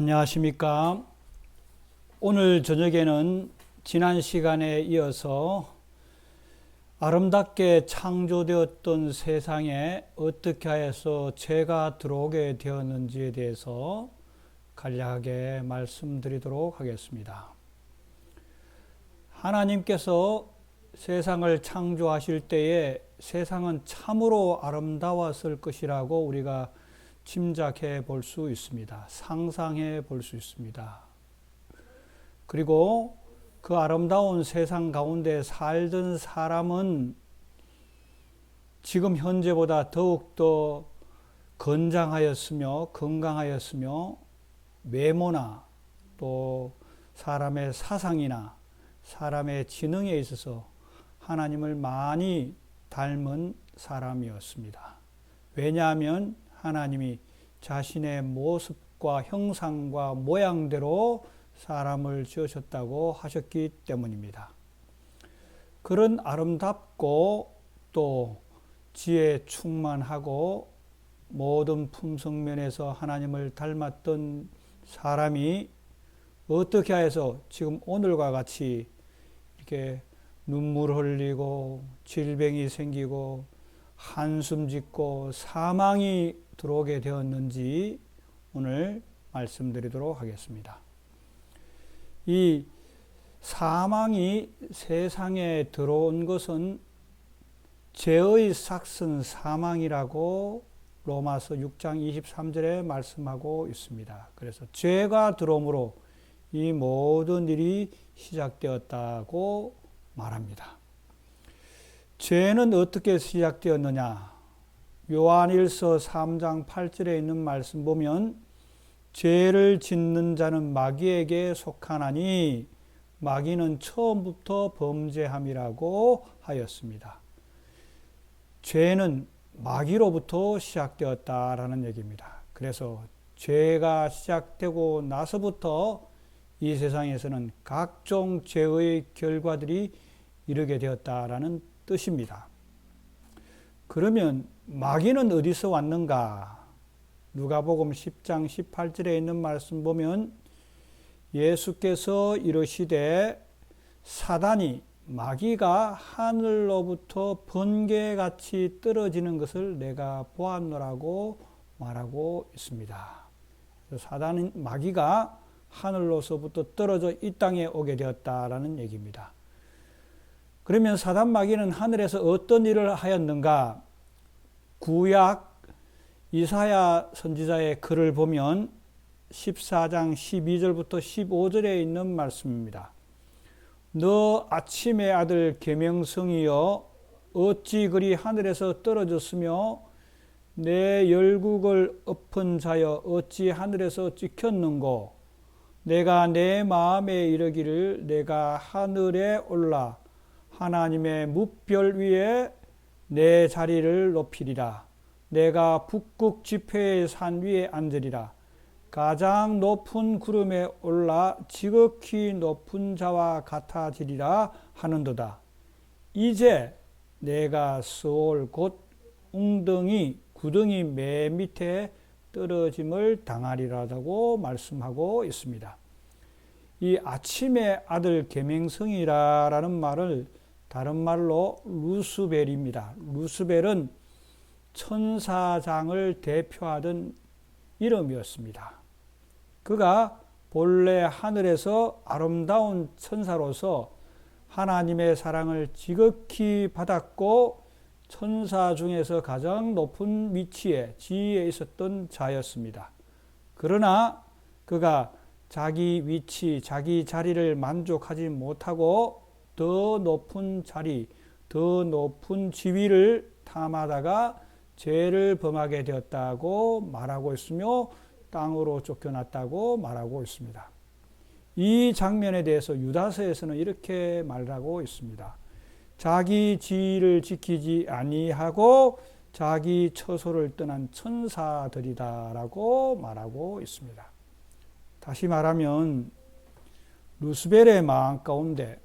안녕하십니까. 오늘 저녁에는 지난 시간에 이어서 아름답게 창조되었던 세상에 어떻게 하여서 죄가 들어오게 되었는지에 대해서 간략하게 말씀드리도록 하겠습니다. 하나님께서 세상을 창조하실 때에 세상은 참으로 아름다웠을 것이라고 우리가 짐작해 볼 수 있습니다. 상상해 볼 수 있습니다. 그리고 그 아름다운 세상 가운데 살던 사람은 지금 현재보다 더욱더 건장하였으며 건강하였으며 외모나 또 사람의 사상이나 사람의 지능에 있어서 하나님을 많이 닮은 사람이었습니다. 왜냐하면 하나님이 자신의 모습과 형상과 모양대로 사람을 지으셨다고 하셨기 때문입니다. 그런 아름답고 또 지혜 충만하고 모든 품성면에서 하나님을 닮았던 사람이 어떻게 해서 지금 오늘과 같이 이렇게 눈물 흘리고 질병이 생기고 한숨 짓고 사망이 들어오게 되었는지 오늘 말씀드리도록 하겠습니다. 이 사망이 세상에 들어온 것은 죄의 삭슨 사망이라고 로마서 6장 23절에 말씀하고 있습니다. 그래서 죄가 들어옴으로 이 모든 일이 시작되었다고 말합니다. 죄는 어떻게 시작되었느냐? 요한일서 3장 8절에 있는 말씀 보면 죄를 짓는 자는 마귀에게 속하나니 마귀는 처음부터 범죄함이라고 하였습니다. 죄는 마귀로부터 시작되었다라는 얘기입니다. 그래서 죄가 시작되고 나서부터 이 세상에서는 각종 죄의 결과들이 이르게 되었다라는 뜻입니다. 그러면 마귀는 어디서 왔는가? 누가복음 10장 18절에 있는 말씀 보면 예수께서 이르시되 사단이 마귀가 하늘로부터 번개같이 떨어지는 것을 내가 보았노라고 말하고 있습니다. 사단은 마귀가 하늘로서부터 떨어져 이 땅에 오게 되었다라는 얘기입니다. 그러면 사단 마귀는 하늘에서 어떤 일을 하였는가? 구약 이사야 선지자의 글을 보면 14장 12절부터 15절에 있는 말씀입니다. 너 아침의 아들 계명성이여 어찌 그리 하늘에서 떨어졌으며 내 열국을 엎은 자여 어찌 하늘에서 찍혔는고 내가 내 마음에 이르기를 내가 하늘에 올라 하나님의 뭇별 위에 내 자리를 높이리라. 내가 북극 지폐의 산 위에 앉으리라. 가장 높은 구름에 올라 지극히 높은 자와 같아지리라 하는도다. 이제 내가 스올 곧 웅덩이 구덩이 맨 밑에 떨어짐을 당하리라고 말씀하고 있습니다. 이 아침의 아들 계명성이라는 말을 다른 말로 루스벨입니다. 루스벨은 천사장을 대표하던 이름이었습니다. 그가 본래 하늘에서 아름다운 천사로서 하나님의 사랑을 지극히 받았고 천사 중에서 가장 높은 위치에 지위에 있었던 자였습니다. 그러나 그가 자기 위치, 자기 자리를 만족하지 못하고 더 높은 자리, 더 높은 지위를 탐하다가 죄를 범하게 되었다고 말하고 있으며 땅으로 쫓겨났다고 말하고 있습니다. 이 장면에 대해서 유다서에서는 이렇게 말하고 있습니다. 자기 지위를 지키지 아니하고 자기 처소를 떠난 천사들이다라고 말하고 있습니다. 다시 말하면 루스벨의 마음 가운데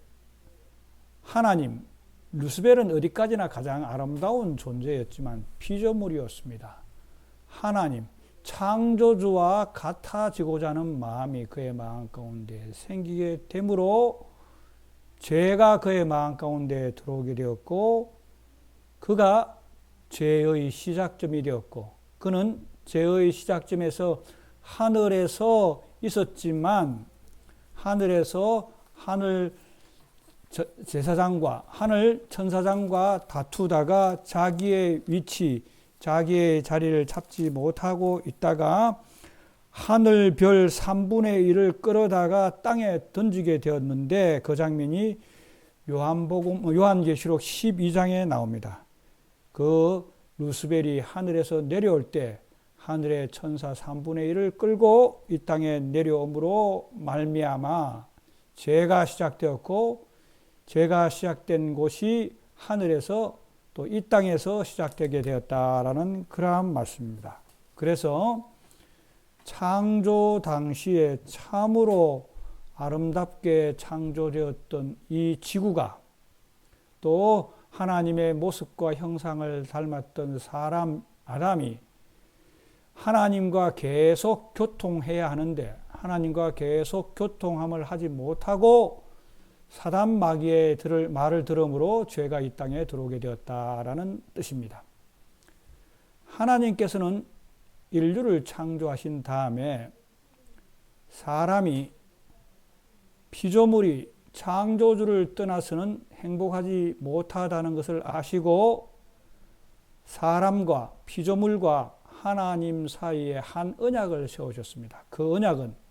하나님, 루스벨은 어디까지나 가장 아름다운 존재였지만 피조물이었습니다. 하나님, 창조주와 같아지고자 하는 마음이 그의 마음 가운데 생기게 되므로 죄가 그의 마음 가운데 들어오게 되었고, 그가 죄의 시작점이 되었고, 그는 죄의 시작점에서 하늘에서 있었지만 하늘에서 하늘 제사장과 하늘 천사장과 다투다가 자기의 위치, 자기의 자리를 잡지 못하고 있다가 하늘 별 3분의 1을 끌어다가 땅에 던지게 되었는데, 그 장면이 요한계시록 12장에 나옵니다. 그 루스벨이 하늘에서 내려올 때 하늘의 천사 3분의 1을 끌고 이 땅에 내려옴으로 말미암아 죄가 시작되었고, 죄가 시작된 곳이 하늘에서 또 이 땅에서 시작되게 되었다라는 그러한 말씀입니다. 그래서 창조 당시에 참으로 아름답게 창조되었던 이 지구가, 또 하나님의 모습과 형상을 닮았던 사람 아담이 하나님과 계속 교통해야 하는데, 하나님과 계속 교통함을 하지 못하고 사단 마귀의 말을 들음으로 죄가 이 땅에 들어오게 되었다라는 뜻입니다. 하나님께서는 인류를 창조하신 다음에 사람이, 피조물이 창조주를 떠나서는 행복하지 못하다는 것을 아시고 사람과 피조물과 하나님 사이에 한 언약을 세우셨습니다. 그 언약은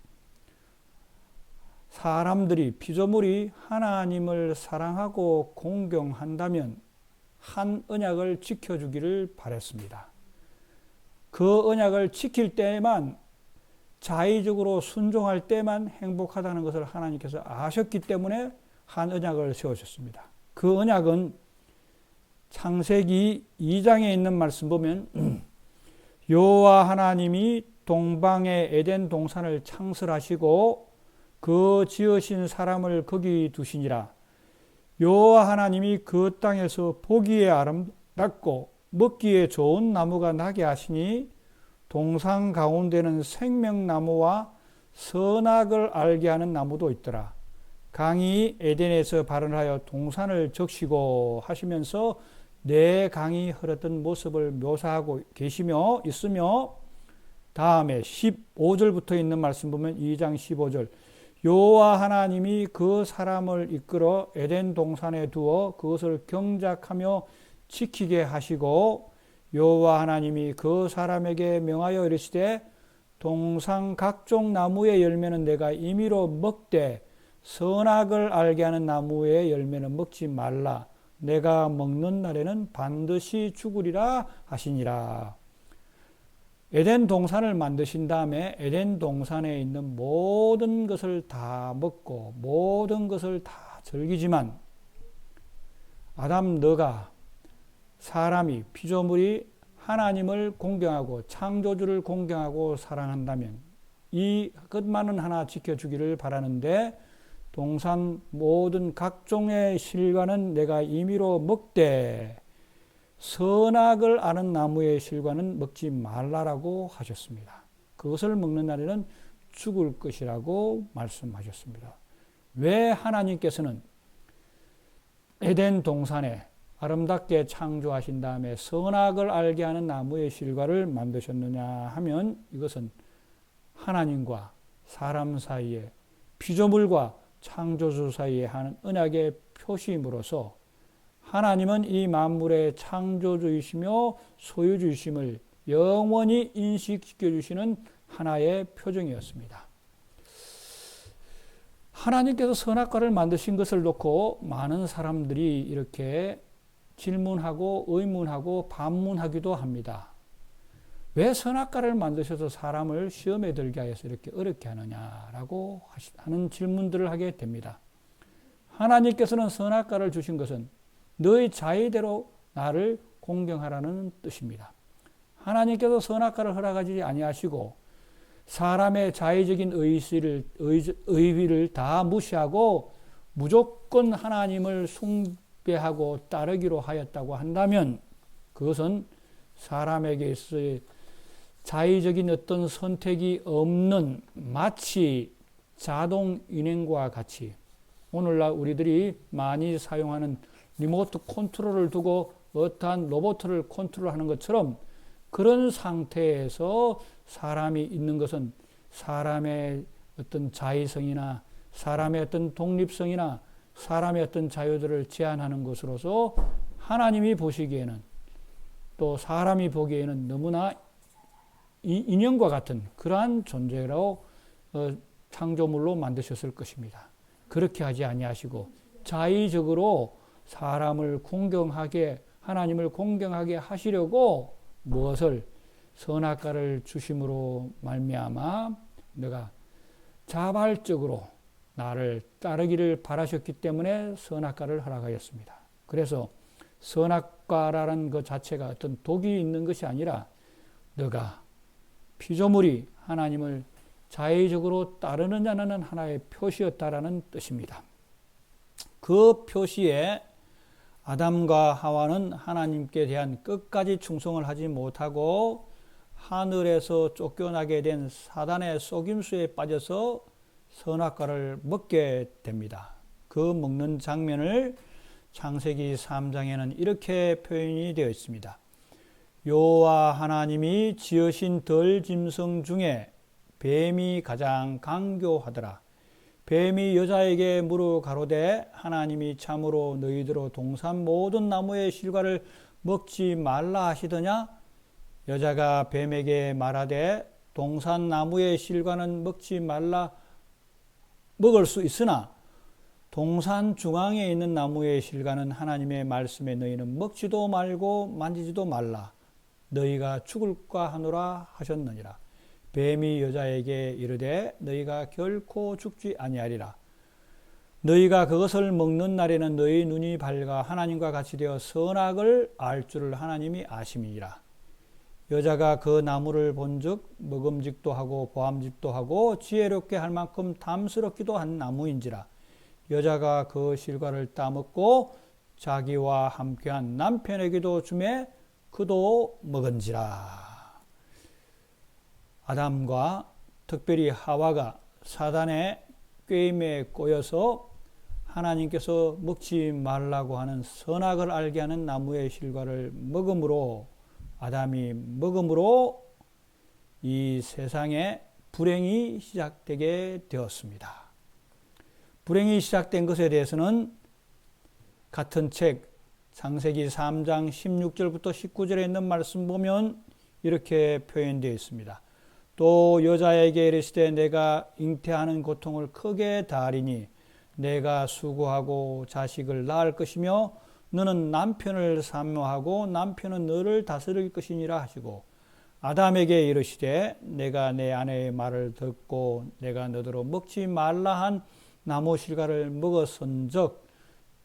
사람들이, 피조물이 하나님을 사랑하고 공경한다면 한 언약을 지켜주기를 바랬습니다. 그 언약을 지킬 때만, 자의적으로 순종할 때만 행복하다는 것을 하나님께서 아셨기 때문에 한 언약을 세우셨습니다. 그 언약은 창세기 2장에 있는 말씀 보면 여호와 하나님이 동방의 에덴 동산을 창설하시고 그 지으신 사람을 거기 두시니라. 여호와 하나님이 그 땅에서 보기에 아름답고 먹기에 좋은 나무가 나게 하시니 동산 가운데는 생명나무와 선악을 알게 하는 나무도 있더라. 강이 에덴에서 발원하여 동산을 적시고 하시면서 네 강이 흐르던 모습을 묘사하고 계시며 있으며, 다음에 15절부터 있는 말씀 보면 2장 15절, 여호와 하나님이 그 사람을 이끌어 에덴 동산에 두어 그것을 경작하며 지키게 하시고, 여호와 하나님이 그 사람에게 명하여 이르시되 동산 각종 나무의 열매는 내가 임의로 먹되 선악을 알게 하는 나무의 열매는 먹지 말라. 내가 먹는 날에는 반드시 죽으리라 하시니라. 에덴 동산을 만드신 다음에 에덴 동산에 있는 모든 것을 다 먹고 모든 것을 다 즐기지만, 아담 너가, 사람이, 피조물이 하나님을 공경하고 창조주를 공경하고 사랑한다면 이 것만은 하나 지켜주기를 바라는데, 동산 모든 각종의 실과는 내가 임의로 먹되 선악을 아는 나무의 실과는 먹지 말라라고 하셨습니다. 그것을 먹는 날에는 죽을 것이라고 말씀하셨습니다. 왜 하나님께서는 에덴 동산에 아름답게 창조하신 다음에 선악을 알게 하는 나무의 실과를 만드셨느냐 하면, 이것은 하나님과 사람 사이에, 피조물과 창조주 사이에 하는 언약의 표시임으로써 하나님은 이 만물의 창조주이시며 소유주이심을 영원히 인식시켜 주시는 하나의 표정이었습니다. 하나님께서 선악과를 만드신 것을 놓고 많은 사람들이 이렇게 질문하고 의문하고 반문하기도 합니다. 왜 선악과를 만드셔서 사람을 시험에 들게 하여서 이렇게 어렵게 하느냐라고 하는 질문들을 하게 됩니다. 하나님께서는 선악과를 주신 것은 너의 자의대로 나를 공경하라는 뜻입니다. 하나님께서 선악과를 허락하지 아니하시고 사람의 자의적인 의의를 다 무시하고 무조건 하나님을 숭배하고 따르기로 하였다고 한다면, 그것은 사람에게 있어의 자의적인 어떤 선택이 없는 마치 자동 인행과 같이 오늘날 우리들이 많이 사용하는 리모트 컨트롤을 두고 어떠한 로봇을 컨트롤하는 것처럼 그런 상태에서 사람이 있는 것은 사람의 어떤 자의성이나 사람의 어떤 독립성이나 사람의 어떤 자유들을 제한하는 것으로서 하나님이 보시기에는 또 사람이 보기에는 너무나 인형과 같은 그러한 존재로 창조물로 만드셨을 것입니다. 그렇게 하지 아니하시고 자의적으로 사람을 공경하게 하나님을 공경하게 하시려고 무엇을 선악과를 주심으로 말미암아 내가 자발적으로 나를 따르기를 바라셨기 때문에 선악과를 허락하였습니다. 그래서 선악과라는 것 자체가 어떤 독이 있는 것이 아니라 너가 피조물이 하나님을 자의적으로 따르느냐는 하나의 표시였다라는 뜻입니다. 그 표시에 아담과 하와는 하나님께 대한 끝까지 충성을 하지 못하고 하늘에서 쫓겨나게 된 사단의 속임수에 빠져서 선악과를 먹게 됩니다. 그 먹는 장면을 창세기 3장에는 이렇게 표현이 되어 있습니다. 여호와 하나님이 지으신 들 짐승 중에 뱀이 가장 강교하더라. 뱀이 여자에게 물어 가로되 하나님이 참으로 너희들로 동산 모든 나무의 실과를 먹지 말라 하시더냐? 여자가 뱀에게 말하되 동산 나무의 실과는 먹지 말라 먹을 수 있으나 동산 중앙에 있는 나무의 실과는 하나님의 말씀에 너희는 먹지도 말고 만지지도 말라. 너희가 죽을까 하노라 하셨느니라. 뱀이 여자에게 이르되 너희가 결코 죽지 아니하리라. 너희가 그것을 먹는 날에는 너희 눈이 밝아 하나님과 같이 되어 선악을 알 줄을 하나님이 아심이니라. 여자가 그 나무를 본즉 먹음직도 하고 보암직도 하고 지혜롭게 할 만큼 탐스럽기도 한 나무인지라. 여자가 그 실과를 따먹고 자기와 함께한 남편에게도 주매 그도 먹은지라. 아담과 특별히 하와가 사단의 꾀임에 꼬여서 하나님께서 먹지 말라고 하는 선악을 알게 하는 나무의 실과를 먹음으로 아담이 먹음으로 이 세상에 불행이 시작되게 되었습니다. 불행이 시작된 것에 대해서는 같은 책 창세기 3장 16절부터 19절에 있는 말씀 보면 이렇게 표현되어 있습니다. 또 여자에게 이르시되 내가 잉태하는 고통을 크게 다하리니 내가 수고하고 자식을 낳을 것이며 너는 남편을 사모하고 남편은 너를 다스릴 것이니라 하시고 아담에게 이르시되 내가 내 아내의 말을 듣고 내가 너더러 먹지 말라 한 나무 실과를 먹었은즉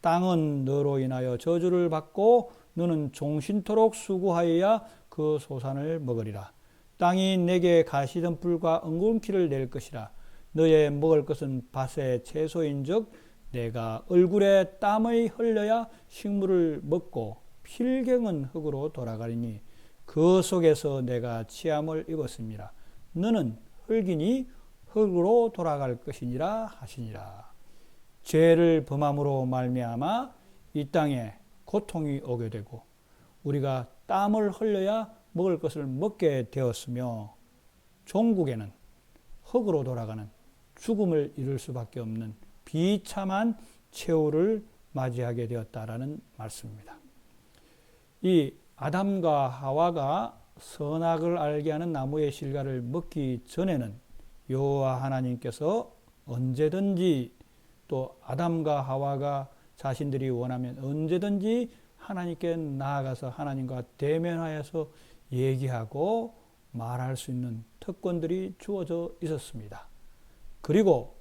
땅은 너로 인하여 저주를 받고 너는 종신토록 수고하여야 그 소산을 먹으리라. 땅이 내게 가시덤불과 엉겅퀴를 낼 것이라. 너의 먹을 것은 밭의 채소인즉 내가 얼굴에 땀을 흘려야 식물을 먹고 필경은 흙으로 돌아가리니 그 속에서 내가 치함을 입었습니다. 너는 흙이니 흙으로 돌아갈 것이니라 하시니라. 죄를 범함으로 말미암아 이 땅에 고통이 오게 되고 우리가 땀을 흘려야 먹을 것을 먹게 되었으며 종국에는 흙으로 돌아가는 죽음을 이룰 수밖에 없는 비참한 최후를 맞이하게 되었다라는 말씀입니다. 이 아담과 하와가 선악을 알게 하는 나무의 실과를 먹기 전에는 여호와 하나님께서 언제든지 또 아담과 하와가 자신들이 원하면 언제든지 하나님께 나아가서 하나님과 대면하여서 얘기하고 말할 수 있는 특권들이 주어져 있었습니다. 그리고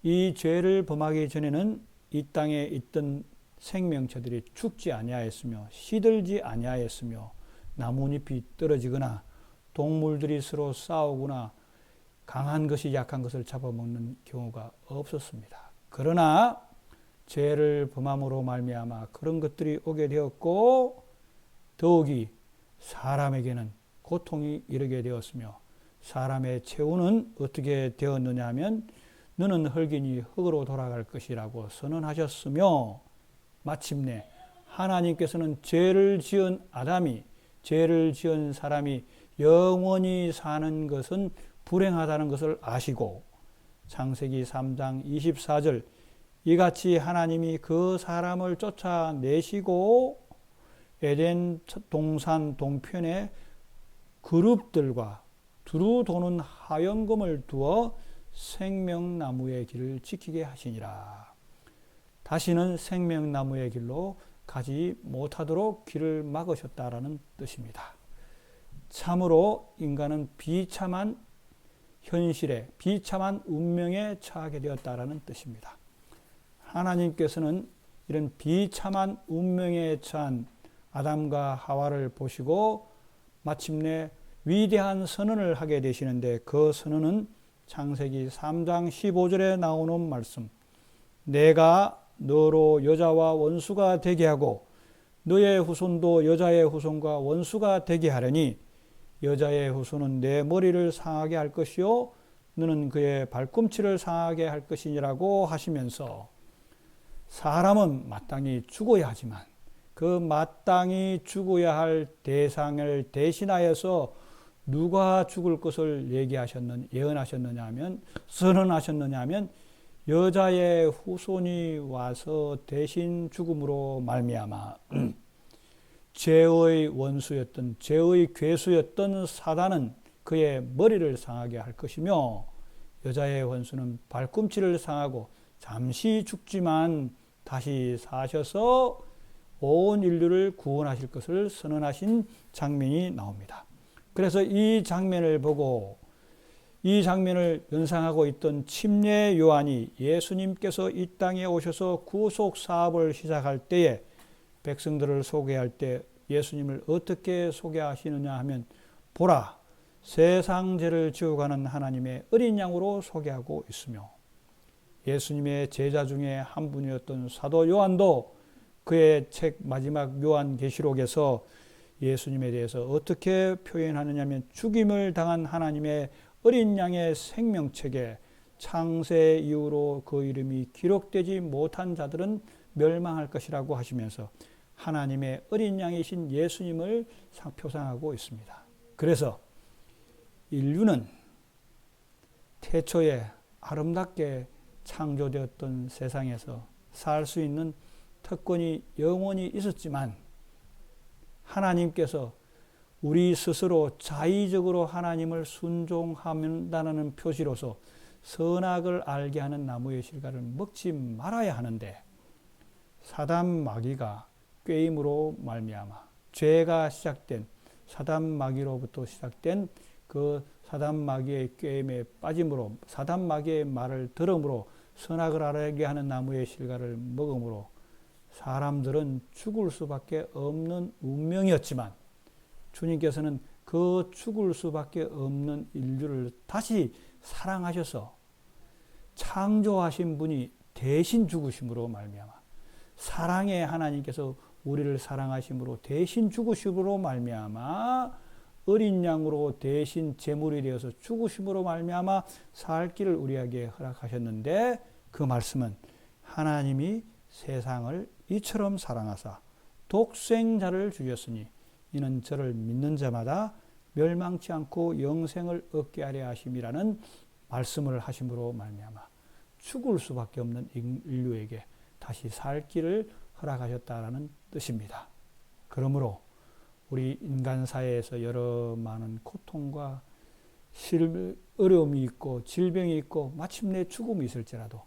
이 죄를 범하기 전에는 이 땅에 있던 생명체들이 죽지 아니하였으며 시들지 아니하였으며 나뭇잎이 떨어지거나 동물들이 서로 싸우거나 강한 것이 약한 것을 잡아먹는 경우가 없었습니다. 그러나 죄를 범함으로 말미암아 그런 것들이 오게 되었고 더욱이 사람에게는 고통이 이르게 되었으며 사람의 최후는 어떻게 되었느냐 하면 너는 흙이니 흙으로 돌아갈 것이라고 선언하셨으며 마침내 하나님께서는 죄를 지은 아담이 죄를 지은 사람이 영원히 사는 것은 불행하다는 것을 아시고 창세기 3장 24절 이같이 하나님이 그 사람을 쫓아내시고 에덴 동산 동편에 그룹들과 두루 도는 하연금을 두어 생명나무의 길을 지키게 하시니라. 다시는 생명나무의 길로 가지 못하도록 길을 막으셨다라는 뜻입니다. 참으로 인간은 비참한 현실에 비참한 운명에 처하게 되었다라는 뜻입니다. 하나님께서는 이런 비참한 운명에 처한 아담과 하와를 보시고 마침내 위대한 선언을 하게 되시는데 그 선언은 창세기 3장 15절에 나오는 말씀 내가 너로 여자와 원수가 되게 하고 너의 후손도 여자의 후손과 원수가 되게 하려니 여자의 후손은 내 머리를 상하게 할 것이요 너는 그의 발꿈치를 상하게 할 것이니라고 하시면서 사람은 마땅히 죽어야 하지만 그 마땅히 죽어야 할 대상을 대신하여서 누가 죽을 것을 예언하셨느냐 하면 선언하셨느냐 하면 여자의 후손이 와서 대신 죽음으로 말미암아 죄의 원수였던 죄의 괴수였던 사단은 그의 머리를 상하게 할 것이며 여자의 원수는 발꿈치를 상하고 잠시 죽지만 다시 사셔서 온 인류를 구원하실 것을 선언하신 장면이 나옵니다. 그래서 이 장면을 보고 이 장면을 연상하고 있던 침례 요한이 예수님께서 이 땅에 오셔서 구속 사업을 시작할 때에 백성들을 소개할 때 예수님을 어떻게 소개하시느냐 하면 보라 세상 죄를 지어가는 하나님의 어린 양으로 소개하고 있으며 예수님의 제자 중에 한 분이었던 사도 요한도 그의 책 마지막 요한계시록에서 예수님에 대해서 어떻게 표현하느냐 하면 죽임을 당한 하나님의 어린 양의 생명책에 창세 이후로 그 이름이 기록되지 못한 자들은 멸망할 것이라고 하시면서 하나님의 어린 양이신 예수님을 표상하고 있습니다. 그래서 인류는 태초에 아름답게 창조되었던 세상에서 살 수 있는 특권이 영원히 있었지만 하나님께서 우리 스스로 자의적으로 하나님을 순종한다는 표시로서 선악을 알게 하는 나무의 실과를 먹지 말아야 하는데 사단 마귀가 꾀임으로 말미암아 죄가 시작된 사단 마귀로부터 시작된 그 사단 마귀의 꾀임에 빠짐으로 사단 마귀의 말을 들음으로 선악을 알게 하는 나무의 실과를 먹음으로 사람들은 죽을 수밖에 없는 운명이었지만 주님께서는 그 죽을 수밖에 없는 인류를 다시 사랑하셔서 창조하신 분이 대신 죽으심으로 말미암아 사랑의 하나님께서 우리를 사랑하심으로 대신 죽으심으로 말미암아 어린 양으로 대신 제물이 되어서 죽으심으로 말미암아 살 길을 우리에게 허락하셨는데 그 말씀은 하나님이 세상을 이처럼 사랑하사 독생자를 주셨으니 이는 저를 믿는 자마다 멸망치 않고 영생을 얻게 하려 하심이라는 말씀을 하심으로 말미암아 죽을 수밖에 없는 인류에게 다시 살 길을 허락하셨다라는 뜻입니다. 그러므로 우리 인간 사회에서 여러 많은 고통과 어려움이 있고 질병이 있고 마침내 죽음이 있을지라도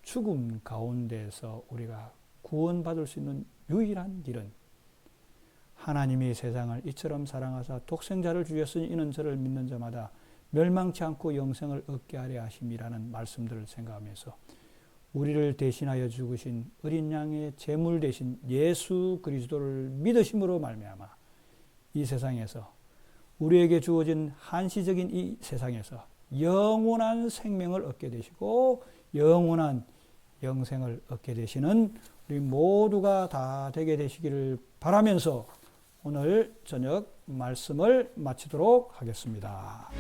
죽음 가운데서 우리가 구원받을 수 있는 유일한 길은 하나님이 세상을 이처럼 사랑하사 독생자를 주셨으니 이는 저를 믿는 자마다 멸망치 않고 영생을 얻게 하려 하심이라는 말씀들을 생각하면서 우리를 대신하여 죽으신 어린 양의 제물 대신 예수 그리스도를 믿으심으로 말미암아 이 세상에서 우리에게 주어진 한시적인 이 세상에서 영원한 생명을 얻게 되시고 영원한 영생을 얻게 되시는 우리 모두가 다 되게 되시기를 바라면서 오늘 저녁 말씀을 마치도록 하겠습니다.